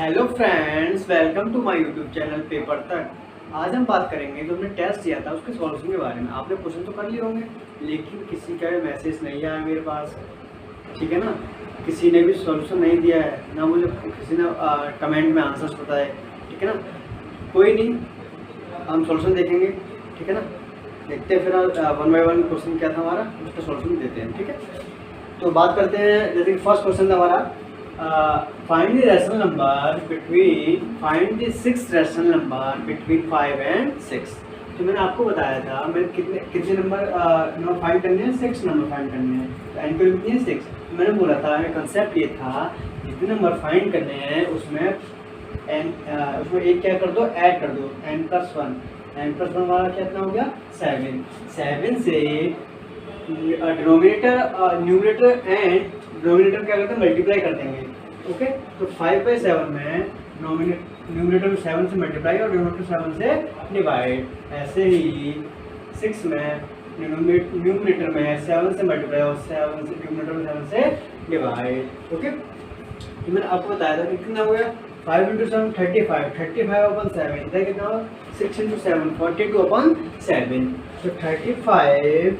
Hello friends, welcome to my YouTube channel paper तक। आज हम बात करेंगे जो हमने टेस्ट दिया था उसके सॉल्यूशन के बारे में। आपने क्वेश्चन तो कर लिए होंगे, लेकिन किसी का भी मैसेज नहीं आया मेरे पास, ठीक है ना। किसी ने भी सॉल्यूशन नहीं दिया है, ना मुझे किसी ने कमेंट में आंसर्स बताए, ठीक है ना। कोई नहीं, हम सॉल्यूशन देखेंगे, ठीक है ना। देखते हैं फिर वन बाय वन क्वेश्चन क्या था हमारा, उसका सॉल्यूशन देते हैं, ठीक है। तो बात करते हैं, जैसे कि फर्स्ट क्वेश्चन था हमारा, find the rational number between find the sixth rational number between 5 and 6। तो मैंने आपको बताया था मैं कितने नंबर फाइंड करने हैं, 6 नंबर फाइंड करने हैं। तो एन की कितनी है 6। तो मैंने बोला था, मेरा कंसेप्ट ये था, जितने नंबर फाइंड करने हैं उसमें एन उसमें एक क्या कर दो, ऐड कर दो, n+1। n+1 वाला कितना हो गया 7 से डिनोमिनेटर न्यूमरेटर एंड डिनोमिनेटर क्या करते हैं, मल्टीप्लाई कर देंगे। ओके, तो 5/7 में न्यूमरेटर में 7 से मल्टीप्लाई और डिनोमिनेटर 7 से डिवाइड। ऐसे ही 6 में न्यूमरेटर में 7 से मल्टीप्लाई और 7 से डिनोमिनेटर में 7 से डिवाइड। ओके, तो मैंने आपको बताया था कि कितना हो गया 5 × 7 35, 35/7 इधर कितना हो 6 × 7 42/7। तो 35/7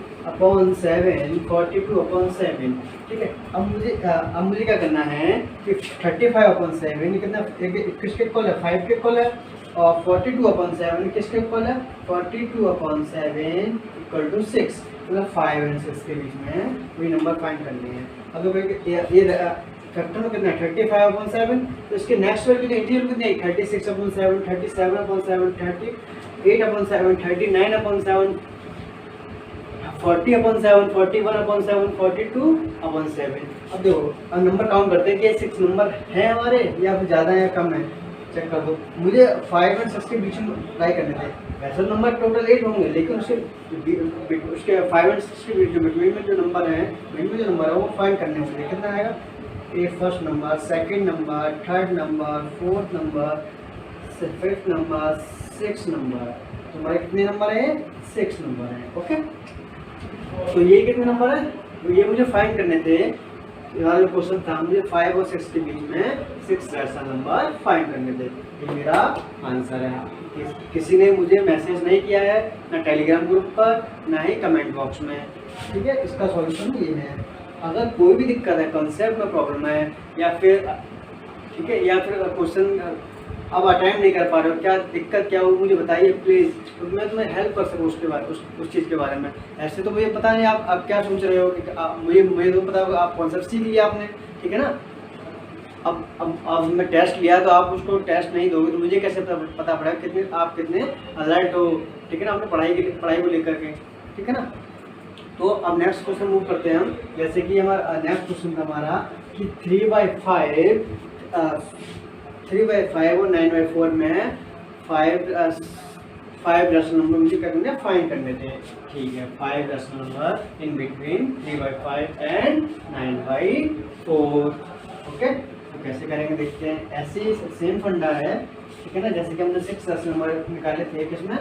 42/7, ठीक है। अब मुझे क्या करना है कि 35/7 कितना किसके इक्वल है, 5 के इक्वल है, और 42/7 किसके इक्वल है, 42/7 = 6। मतलब 5 और 6 के बीच में वही नंबर फाइंड करने हैं। अब ये फैक्टर में कितना है 35/7, तो इसके नेक्स्ट वैल्यू कितनी, इंटीजर कितनी है 36/7, 37/7, 38/7, 39/7, 40/7, 41/7, 42/7। अब देखो, अब नंबर काउंट करते हैं कि 6 नंबर है हमारे या फिर ज़्यादा है कम है, चेक कर दो। मुझे 5 और 6 के बीच में ट्राई करने थे। वैसे नंबर टोटल 8 होंगे, लेकिन उसके 5 और 6 के बीच बिटवीन में जो नंबर है, बिटवीन में जो नंबर है वो फाइंड करने होंगे। कितना आएगा, A first number, second number, third number, fourth number, fifth number, six number. तो हमारे कितने नंबर है, 6 नंबर है। ओके, तो ये कितने नंबर है, तो ये मुझे फाइंड करने थे। यहाँ जो क्वेश्चन था, मुझे 5 और 6 के बीच में 6 रैशनल नंबर फाइंड करने थे। ये मेरा आंसर है। किसी ने मुझे मैसेज नहीं किया है, ना टेलीग्राम ग्रुप पर, ना ही कमेंट बॉक्स में, ठीक है। इसका सॉल्यूशन ये है। अगर कोई भी दिक्कत है, कंसेप्ट में प्रॉब्लम है, या फिर ठीक है, या फिर क्वेश्चन अब अटेम्प्ट नहीं कर पा रहे हो, क्या दिक्कत क्या हो मुझे बताइए प्लीज़, तो मैं तुम्हें हेल्प कर सकूँ उसके बारे उस चीज़ के बारे में। ऐसे तो मुझे पता नहीं आप क्या सोच रहे हो कि मुझे तो पता होगा आप कॉन्सेप्ट सीख लिया आपने, ठीक है ना। अब मैं टेस्ट लिया तो आप उसको टेस्ट नहीं दोगे तो मुझे कैसे पता पड़ेगा आप कितने अलर्ट हो, ठीक है ना, अपने पढ़ाई को लेकर के, ठीक है ना। तो अब नेक्स्ट क्वेश्चन मूव करते हैं हम। जैसे कि हमारा नेक्स्ट क्वेश्चन था हमारा कि 3/5 और 9/4 में 5 रैशनल नंबर मुझे क्या करने फाइंड करने थे, ठीक है। 5 rational number in between 3/5 and 9/4। Okay, तो कैसे करेंगे देखते हैं। ऐसे ही सेम फंडा है, ठीक है ना, जैसे कि हमने 6 रैशनल नंबर निकाले थे किसमें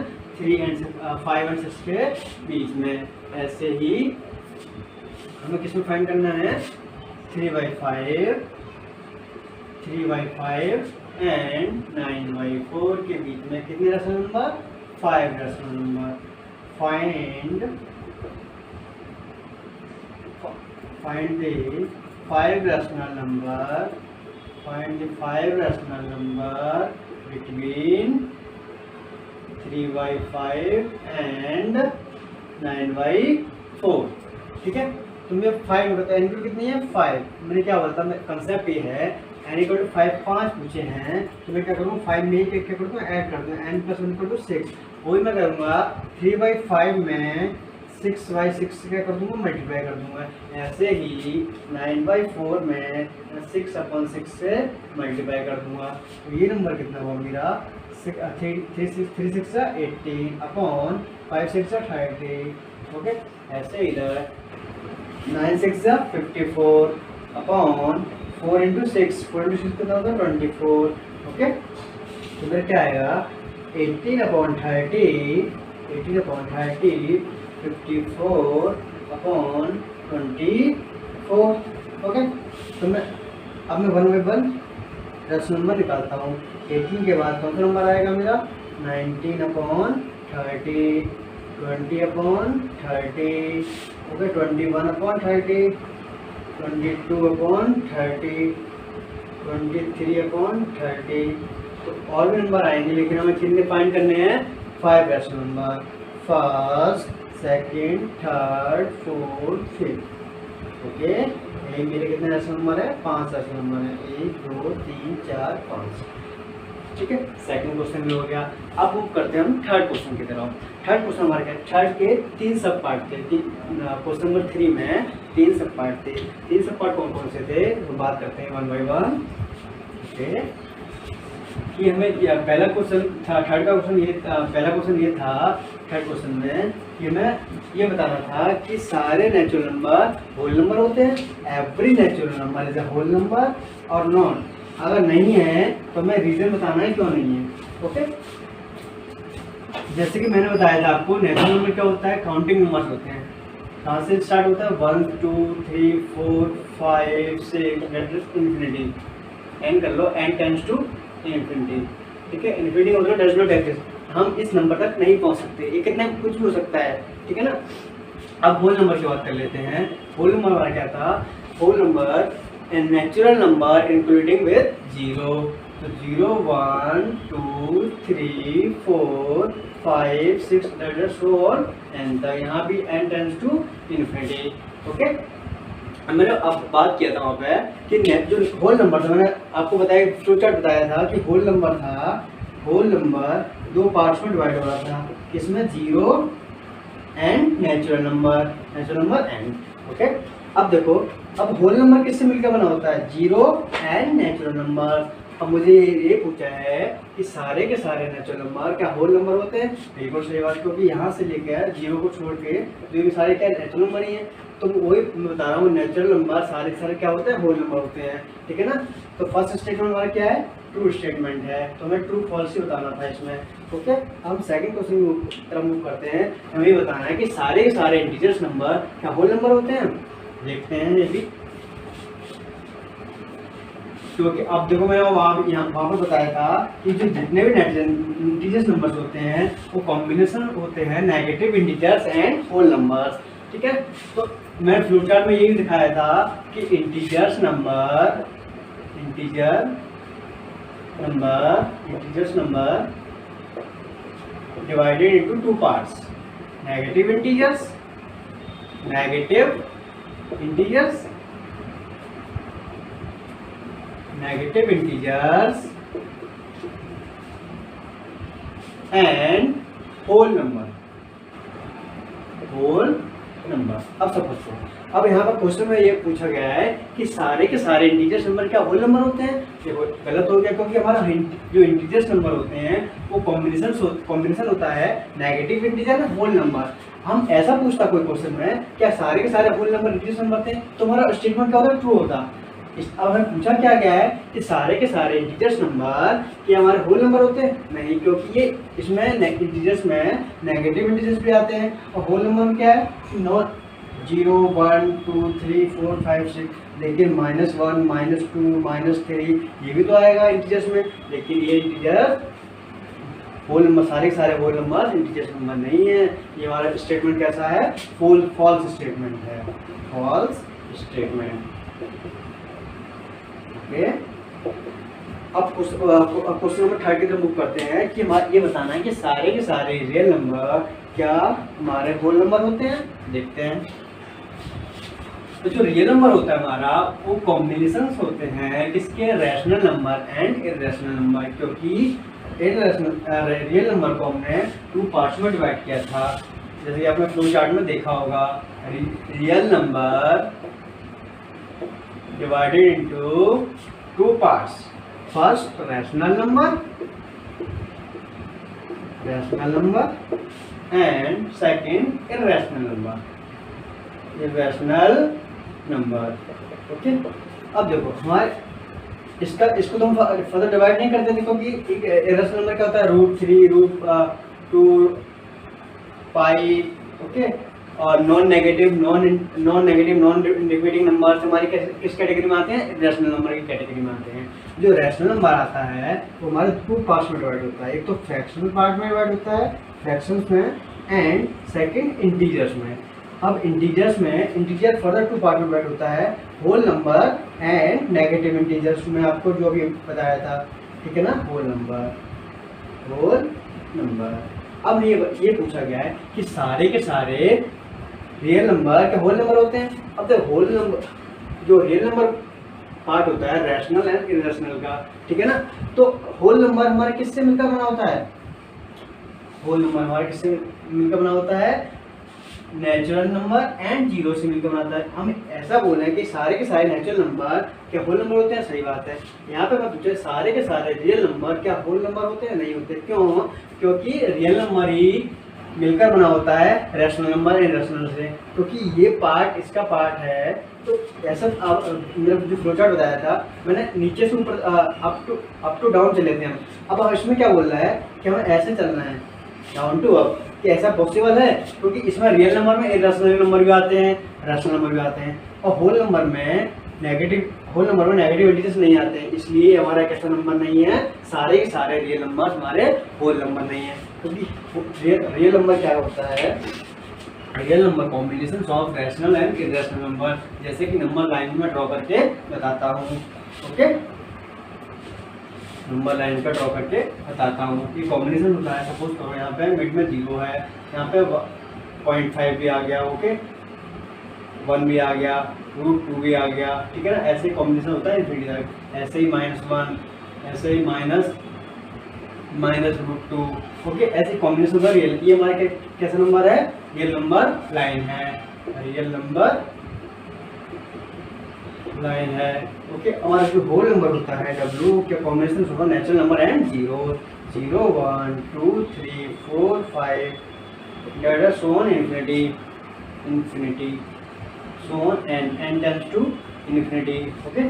5 और 6 के बीच में। ऐसे ही हमें किसमें फाइंड करना है 3/5 एंड 9/4 के बीच में कितने rational number, 5 rational number. Find the 5 rational number between 3/5 and 9/4, ठीक है। तो मैं 5 बताया, एन कितनी है 5। मैंने क्या बोला था, कंसेप्ट ये है n = 5 5 पूछे हैं, तो मैं क्या करूँगा 5 में ही क्या करूँगा ऐड कर दूँगा, n+1 = 6। वही मैं करूँगा 3/5 में 6/6 क्या कर दूँगा मल्टीप्लाई कर दूँगा। ऐसे ही 9/4 में 6/6 से मल्टीप्लाई कर दूँगा। तो ये नंबर कितना हुआ मेरा 3 6 18 अपॉन 5 6 30। ओके, ऐसे इधर 9 6 54 अपॉन 4 × 6 कितना होगा 24। ओके, तो इधर क्या आएगा 18/30 54/24। ओके, तो मैं अब मैं 1/1 रैशनल नंबर निकालता हूँ। 18 के बाद कौन सा नंबर आएगा मेरा? 19/30, 20/30, ओके, 21/30, 22/30, 23/30। तो और भी नंबर आएंगे, लेकिन हमें कितने फाइंड करने हैं? 5 rational number, first, second, third, fourth, fifth. Okay, ये मेरे कितने रैशनल नंबर है? 5 रैशनल नंबर है, 1 2 3 4 5। ठीक है, सेकंड क्वेश्चन भी हो गया। अब वो करते हैं हम थर्ड क्वेश्चन की तरफ। थर्ड क्वेश्चन हमारे क्या? थर्ड के 3 सब पार्ट थे। क्वेश्चन नंबर 3 में 3 सब पार्ट थे। 3 सब पार्ट कौन कौन से थे वो बात करते हैं 1 by 1। ओके, कि हमें पहला क्वेश्चन था, थर्ड का क्वेश्चन ये, पहला क्वेश्चन ये था थर्ड क्वेश्चन में कि मैं ये बताना था कि सारे नेचुरल नंबर होल नंबर होते हैं, every natural number is a whole number और नॉट। अगर नहीं है तो मैं रीजन बताना है क्यों नहीं है। ओके, जैसे कि मैंने बताया था आपको, नेचुरल नंबर क्या होता है? काउंटिंग नंबर्स होते हैं। कहाँ से स्टार्ट होता है? 1 2 3 4 5 6 इंफिनिटी। एन कर लो, एन टेंड्स टू इंफिनिटी। ठीक है, इंफिनिटी मतलब डज नॉट एग्जिस्ट, हम इस नंबर तक नहीं पहुंच सकते। ये कितना कुछ भी हो सकता है, ठीक है ना। अब होल नंबर की बात कर लेते हैं। होल नंबर वाला क्या था? Whole number a natural number including with 0। तो 0 1 2 3 4 5 6 सो ऑन एन तक, यहाँ भी n tends to infinity. Okay, मैंने अब बात किया था वहाँ पे कि जो होल नंबर था, मैंने आपको बताया, फ्लो चार्ट बताया था कि होल नंबर था, होल नंबर 2 पार्ट्स में डिवाइड हो रहा था। इसमें 0 and natural number n. Okay, अब देखो, अब होल नंबर किससे मिलकर बना होता है? 0 एंड नेचुरल नंबर। अब मुझे ये पूछा है कि सारे के सारे नेचुरल नंबर क्या होल नंबर होते हैं? बिल्कुल सही बात, क्योंकि यहाँ से लेकर 0 को छोड़ के जो भी सारे क्या नेचुरल नंबर ही हैं। तो वही मैं बता रहा हूँ, नेचुरल नंबर सारे के सारे क्या होते हैं? होल नंबर होते हैं। ठीक है ना। तो फर्स्ट स्टेटमेंट हमारा क्या है? ट्रू स्टेटमेंट है, तो हमें ट्रू फॉल्स ही बताना था इसमें। ओके, हम सेकंड क्वेश्चन की तरफ मूव करते हैं। हमें ये बताना है कि सारे के सारे इंटीजर्स नंबर क्या होल नंबर होते हैं? देखते हैं ये भी, क्योंकि अब देखो, मैंने वहाँ पर बताया था कि जो जितने भी इंटीजर्स नंबर्स होते हैं वो कॉम्बिनेशन होते हैं negative integers and whole numbers. ठीक है, तो मैं फ्लो चार्ट में यही दिखाया था कि integers number divided into 2 parts, negative integers and whole number. अब सपोज करो, अब यहाँ पर क्वेश्चन में ये पूछा गया है कि सारे के सारे इंटीजर्स नंबर क्या होल नंबर होते हैं? देखो, गलत हो गया, क्योंकि हमारा जो इंटीजर्स नंबर होते हैं वो कॉम्बिनेशन होता है नेगेटिव इंटीजर होल नंबर। हम ऐसा पूछता कोई क्वेश्चन में क्या सारे के सारे होल नंबर इंटीजर्स नंबर थे, तो हमारा स्टेटमेंट क्या होता है? ट्रू होता। अब हमें पूछा क्या गया है कि सारे के सारे इंटीजर्स नंबर क्या हमारे होल नंबर होते हैं? नहीं, क्योंकि ये इसमें इंटीजर्स में नेगेटिव इंटीजर्स भी आते हैं, और होल नंबर में क्या है? नॉट 0 1 2 3 4 5 6, लेकिन -1 -2 -3 ये भी तो आएगा इंटीजर्स में, लेकिन ये इंटीजर होल नंबर, सारे के सारे होल नंबर इंटीजर्स नंबर नहीं है। ये हमारा स्टेटमेंट कैसा है? फॉल्स स्टेटमेंट है, फॉल्स स्टेटमेंट। ओके, अब क्वेश्चन नंबर 3 की तरफ मूव करते हैं कि हमारा ये बताना है कि सारे के सारे रियल नंबर क्या हमारे होल नंबर होते हैं? देखते हैं। तो जो रियल नंबर होता है हमारा, वो कॉम्बिनेशंस होते हैं किसके? Rational number and irrational number, क्योंकि रियल नंबर को हमने 2 पार्ट्स में डिवाइड किया था, जैसे कि आपने फ्लो चार्ट में देखा होगा। Real number divided into 2 parts. First rational number and second irrational number. Okay, अब देखो हमारे इसको तो हम फर्दर डिवाइड नहीं करते थे, क्योंकि इर्रेशनल नंबर क्या होता है? √3 √2 पाई। ओके, और non negative non repeating number हमारी किस कैटेगरी में आते हैं? रैशनल नंबर की कैटेगरी में आते हैं। जो रैशनल नंबर आता है वो हमारे 2 पार्ट्स में डिवाइड होता है, एक तो फ्रैक्शनल पार्ट में डिवाइड होता है, फ्रैक्शंस में, एंड सेकंड इंटीजर्स में। अब इंटीजर्स में इंटीजर फर्दर 2 पार्ट में डिवाइड होता है, whole number and negative integers में आपको जो अभी बताया था, ठीक है ना, होल नंबर। अब ये पूछा गया है कि सारे के सारे रियल नंबर क्या होल नंबर होते हैं? अब देखो होल नंबर, जो रियल नंबर पार्ट होता है रैशनल एंड इररेशनल का, ठीक है ना, तो होल नंबर हमारे किससे मिलकर बना होता है? होल नंबर हमारे किससे मिलकर बना होता है? नेचुरल नंबर एंड जीरो से मिलकर बनाता है। हम ऐसा बोल रहे हैं कि सारे के सारे नेचुरल नंबर क्या होल नंबर होते हैं? सही बात है। यहाँ पे मैं पूछे सारे के सारे रियल नंबर क्या होल नंबर होते हैं? नहीं होते। क्यों? क्योंकि रियल नंबर ही मिलकर बना होता है रैशनल नंबर एंड इररेशनल से, क्योंकि ये पार्ट इसका पार्ट है। तो ऐसा मेरा जो फ्लो चार्ट बताया था मैंने, नीचे से ऊपर अप टू डाउन चले थे हम। अब इसमें क्या बोल रहा है कि हमें ऐसे चलना है, डाउन टू अप। कि ऐसा पॉसिबल है? क्योंकि इसमें रियल नंबर में इररेशनल नंबर भी आते हैं, रैशनल नंबर भी आते हैं, और होल नंबर में नेगेटिव इंटीजर्स नहीं आते हैं, इसलिए हमारा कैसा नंबर नहीं है? सारे के सारे रियल नंबर हमारे होल नंबर नहीं है। क्योंकि रियल नंबर क्या होता है? Real number combination of rational and irrational number, जैसे कि नंबर लाइन में ड्रॉ करके बताता हूँ। ओके, नंबर लाइन का ड्रॉ करके बताता हूँ। ये कॉम्बिनेशन होता है। सपोज करो यहाँ पे मिड में 0 है, यहाँ पे 0.5 भी आ गया, ओके, 1 भी आ गया, √2 भी आ गया, ठीक है ना। ऐसे कॉम्बिनेशन होता है इन्फिनिटी तक। ऐसे ही -1, ऐसे ही -√2, ओके, ऐसे कॉम्बिनेशन होता है। रियल, ये हमारा कैसा नंबर है? रियल नंबर लाइन है, रियल नंबर लाइन है, ओके। हमारा जो होल नंबर होता है W के कॉम्बिनेशन होगा natural number and 0, 0, 1, 2, 3, 4, 5 so on infinity so on and n tends to infinity, okay.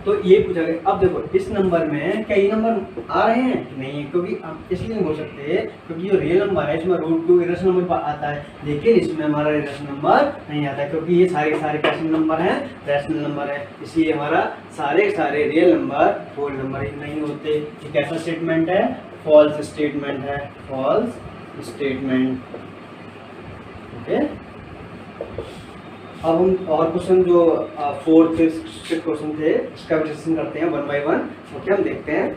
तो ये पूछा गया। अब देखो इस नंबर में क्या ये नंबर आ रहे हैं? नहीं, क्योंकि हम इसलिए नहीं बोल सकते क्योंकि जो रियल नंबर है इसमें √2 इररेशनल नंबर आता है, लेकिन इसमें हमारा इररेशनल नंबर नहीं आता है, क्योंकि ये सारे के सारे कैसे नंबर हैं? रैशनल नंबर है, इसलिए हमारा सारे के सारे रियल नंबर होल नंबर ही नहीं होते। ये कैसा स्टेटमेंट है? फॉल्स स्टेटमेंट है, फॉल्स स्टेटमेंट, ओके। अब हम और क्वेश्चन जो 4th 5th क्वेश्चन थे इसका विश्लेषण करते हैं 1 by 1, ओके। हम देखते हैं